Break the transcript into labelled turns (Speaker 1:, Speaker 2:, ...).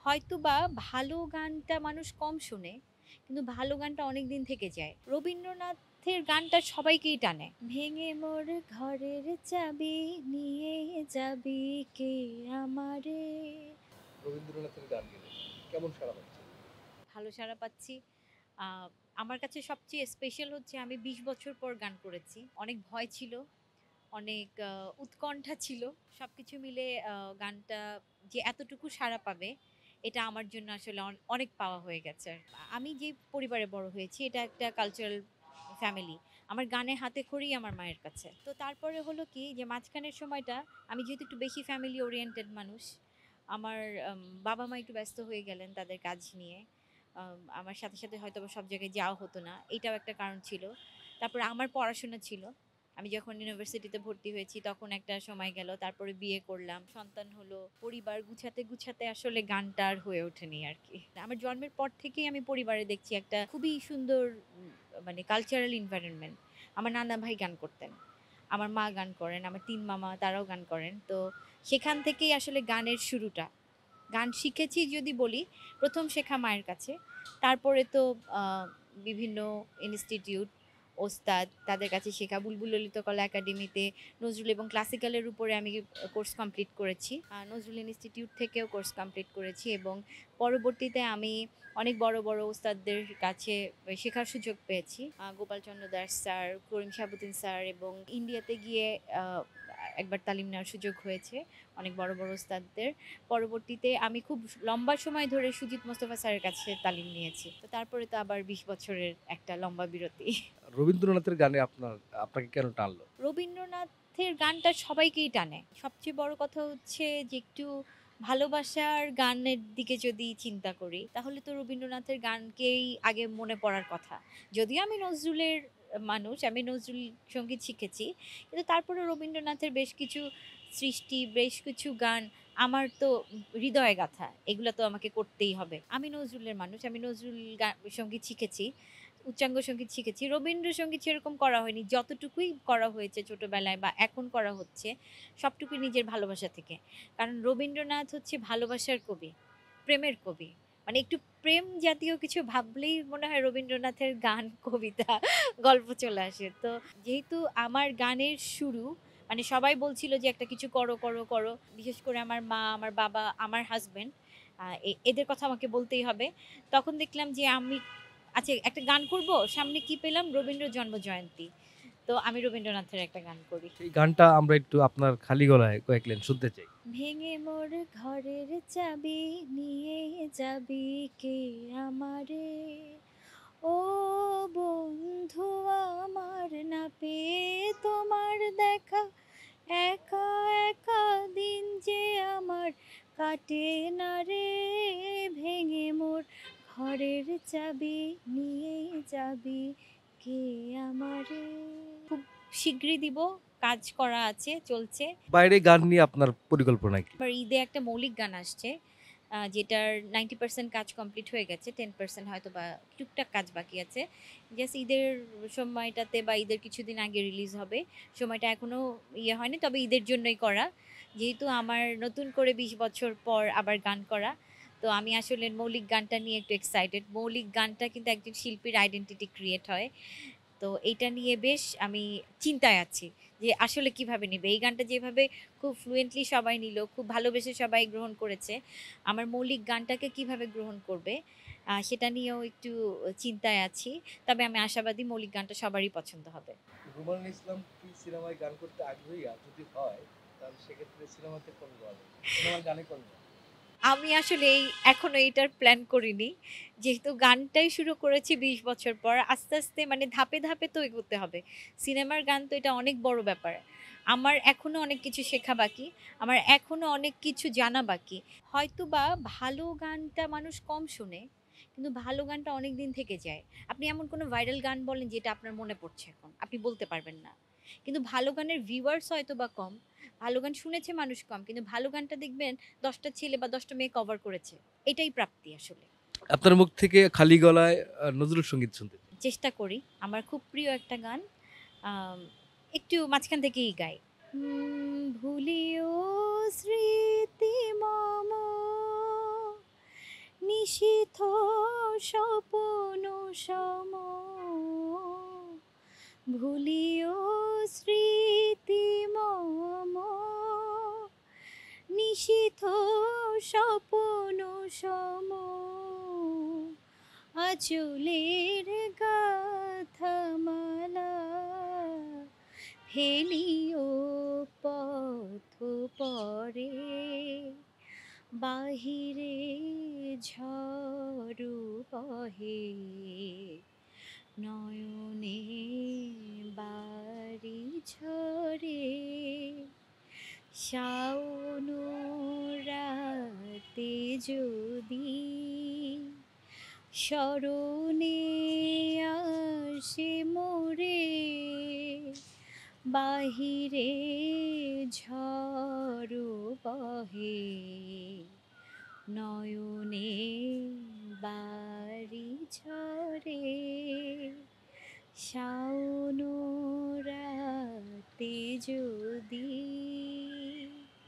Speaker 1: হয়তোবা ভালো গানটা মানুষ কম শোনে, কিন্তু ভালো গানটা অনেকদিন থেকে যায়। রবীন্দ্রনাথের গানটা সবাইকেই টানে। ভেঙে মোর ঘরের চাবি নিয়ে যাবি কে আমারে।
Speaker 2: রবীন্দ্রনাথের গান গেলে কেমন সাড়া পাচ্ছেন?
Speaker 1: ভালো সাড়া পাচ্ছি। আমার কাছে সবচেয়ে স্পেশাল হচ্ছে আমি ২০ বছর পর গান করেছি। অনেক ভয় ছিল, অনেক উৎকণ্ঠা ছিল। সবকিছু মিলে গানটা যে এতটুকু সাড়া পাবে, এটা আমার জন্য আসলে অনেক পাওয়া হয়ে গেছে। আমি যে পরিবারে বড় হয়েছি, এটা একটা কালচারাল ফ্যামিলি। আমার গানে হাতেখড়ি আমার মায়ের কাছে। তো তারপরে হলো কি যে মাঝখানের সময়টা আমি যেহেতু একটু বেশি ফ্যামিলি ওরিয়েন্টেড মানুষ, আমার বাবা-মা একটু ব্যস্ত হয়ে গেলেন তাদের কাজ নিয়ে। আমার সাথে হয়তোবা সব জায়গায় যাওয়া হতো না। এটাও একটা কারণ ছিল। তারপরে আমার পড়াশোনা ছিল। আমি যখন ইউনিভার্সিটিতে ভর্তি হয়েছি তখন একটা সময় গেল। তারপরে বিয়ে করলাম, সন্তান হলো। পরিবার গুছাতে আসলে গানটা আর হয়ে ওঠেনি আরকি। আমার জন্মের পর থেকেই আমি পরিবারে দেখছি একটা খুবই সুন্দর মানে কালচারাল এনভায়রনমেন্ট। আমার নানা ভাই গান করতেন। আমার মা গান করেন, আমার ৩ মামা তারাও গান করেন। তো সেখান থেকেই আসলে গানের শুরুটা। গান শিখেছি যদি বলি, ১ম শেখা মায়ের কাছে। তারপরে তো আ বিভিন্ন ইনস্টিটিউট, ওস্তাদ তাদের কাছে শেখা। বুলবুল ললিতকলা একাডেমিতে নজরুল এবং ক্লাসিক্যালের উপরে আমি কোর্স কমপ্লিট করেছি। নজরুল ইনস্টিটিউট থেকেও কোর্স কমপ্লিট করেছি এবং পরবর্তীতে আমি অনেক বড় ওস্তাদদের কাছে শেখার সুযোগ পেয়েছি। গোপালচন্দ্র দাস স্যার, করিম শাহাবুদ্দিন স্যার এবং ইন্ডিয়াতে গিয়ে আ একবার তালিম নেওয়ার সুযোগ হয়েছে অনেক বড় ওস্তাদদের। পরবর্তীতে আমি খুব লম্বা সময় ধরে সুজিত মোস্তফা স্যারের কাছে তালিম নিয়েছি। তো তারপরে তো আবার ২০ বছরের একটা লম্বা বিরতি।
Speaker 2: রবীন্দ্রনাথের গানে আপনাকে কেন টানলো?
Speaker 1: রবীন্দ্রনাথের গানটা সবাইকেই টানে। সবচেয়ে বড় কথা হচ্ছে যে একটু ভালোবাসার গানের দিকে যদি চিন্তা করি, তাহলে তো রবীন্দ্রনাথের গানকেই আগে মনে পড়ার কথা। যদিও আমি নজরুলের মানুষ, আমি নজরুল সঙ্গীত শিখেছি। কিন্তু তারপরেও রবীন্দ্রনাথের বেশ কিছু সৃষ্টি, বেশ কিছু গান আমার তো হৃদয়ে গাঁথা। এগুলা তো আমাকে করতেই হবে। আমি নজরুলের মানুষ, আমি নজরুল সঙ্গীত শিখেছি। উচ্চাঙ্গ সঙ্গীত শিখেছি। রবীন্দ্রসঙ্গীত সেরকম করা হয়নি। যতটুকুই করা হয়েছে ছোটবেলায় বা এখন করা হচ্ছে, সবটুকুই নিজের ভালোবাসা থেকে। কারণ রবীন্দ্রনাথ হচ্ছে ভালোবাসার কবি, প্রেমের কবি। মানে একটু প্রেম জাতীয় কিছু ভাবলেই মনে হয় রবীন্দ্রনাথের গান, কবিতা, গল্প চলে আসে। তো যেহেতু আমার গানের শুরু মানে সবাই বলছিল যে একটা কিছু করো। বিশেষ করে আমার মা, আমার বাবা, আমার হাসব্যান্ড এদের কথা আমাকে বলতেই হবে। তখন দেখলাম যে আমি আচ্ছা একটা গান করব। সামনে কি পেলাম? রবীন্দ্র জন্মজয়ন্তী। তো আমি রবীন্দ্রনাথের একটা গান করি।
Speaker 2: সেই গানটা আমরা একটু আপনার খালি গলায় কয়েক লাইন শুনতে চাই।
Speaker 1: ভেঙে মোর ঘরের চাবি নিয়ে যাবি কে আমারে। ও বন্ধু আমার না পেয়ে তোমার দেখা একা একা দিন যে আমার কাটে না রে। ভেঙে মোর ঘরের চাবি নিয়ে যাবি কে আমারে। খুব শিগগিরই দিব। কাজ করা আছে, চলছে।
Speaker 2: বাইরে গান নিয়ে আপনার পরিকল্পনা কি?
Speaker 1: এবার ঈদে একটা মৌলিক গান আসছে। যেটার 90% কাজ কমপ্লিট হয়ে গেছে। 10% হয়তোবা টুকটাক কাজ বাকি আছে। জাস্ট ঈদের সময়টাতে বা ঈদের কিছুদিন আগে রিলিজ হবে। সময়টা এখনো ইয়ে হয়নি। তবে ঈদের জন্যই করা। যেহেতু আমার নতুন করে ২০ বছর পর আবার গান করা। তো আমি আসলে মৌলিক গানটা নিয়ে একটু এক্সাইটেড। মৌলিক গানটা কিন্তু একজন শিল্পীর আইডেন্টিটি ক্রিয়েট হয়। তো এইটা নিয়ে বেশ আমি চিন্তায় আছি যে আসলে কিভাবে নিবে। এই গানটা যেভাবে খুব ফ্লুয়েন্টলি সবাই নিল, খুব ভালোবেসে সবাই গ্রহণ করেছে। আমার মৌলিক গানটাকে কিভাবে গ্রহণ করবে সেটা নিয়েও একটু চিন্তায় আছি। তবে আমি আশাবাদী মৌলিক গানটা সবারই পছন্দ হবে।
Speaker 2: হুমায়ূন ইসলাম কি সিনেমায় গান করতে আগ্রহী? আর যদি হয়, তাহলে সেক্ষেত্রে সিনেমাতে কোন গান? সিনেমার গানে কোন গান?
Speaker 1: আমি আসলে এখনো এইটার প্ল্যান করিনি। যেহেতু গানটাই শুরু করেছি ২০ বছর পর। আস্তে মানে ধাপে তো এগোতে হবে। সিনেমার গান তো এটা অনেক বড় ব্যাপার। আমার এখনো অনেক কিছু শেখা বাকি। আমার এখনো অনেক কিছু জানা বাকি। হয়তোবা ভালো গানটা মানুষ কম শোনে, কিন্তু ভালো গানটা অনেকদিন থেকে যায়। আপনি এমন কোনো ভাইরাল গান বলেন যেটা আপনার মনে পড়ছে এখন। আপনি বলতে পারবেন না। কিন্তু ভালো গানের ভিউয়ার্স হয়তোবা কম। ভালো গান শুনেছে মানুষ কম। কিন্তু ভালো গানটা দেখবেন ১০ টা ছেলে বা ১০ টা মেয়ে কভার করেছে। এটাই প্রাপ্তি আসলে।
Speaker 2: আপনার মুখ থেকে খালি গলায় নজরুল সঙ্গীত শুনতে চাই।
Speaker 1: চেষ্টা করি। আমার খুব প্রিয় একটা গান। আম একটু মাঝখান থেকেই গাই। ভুলিও স্মৃতি মম স্বপন সম ভুলিও স্মৃতি মম নিশীথ স্বপন সম আঁচলের গাথামালা ফেলিও পথ পরে বাহিরে ঝড় বহে নয়নে বাড়ি ঝরে শাওন রাতে যদি স্মরণে আসে মোরে বাহিরে ঝড় বহে নয়নে বাড়ি ঝরে শাওন রাতে যদি